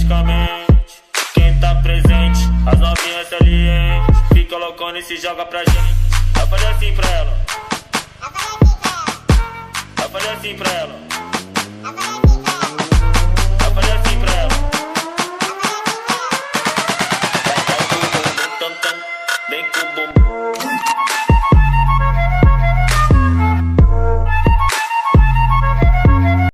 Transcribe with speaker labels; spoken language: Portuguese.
Speaker 1: praticamente. Quem tá presente, as novinhas salientes, fica loucona e se joga pra gente. Eu falei assim pra ela. Eu falei assim pra ela.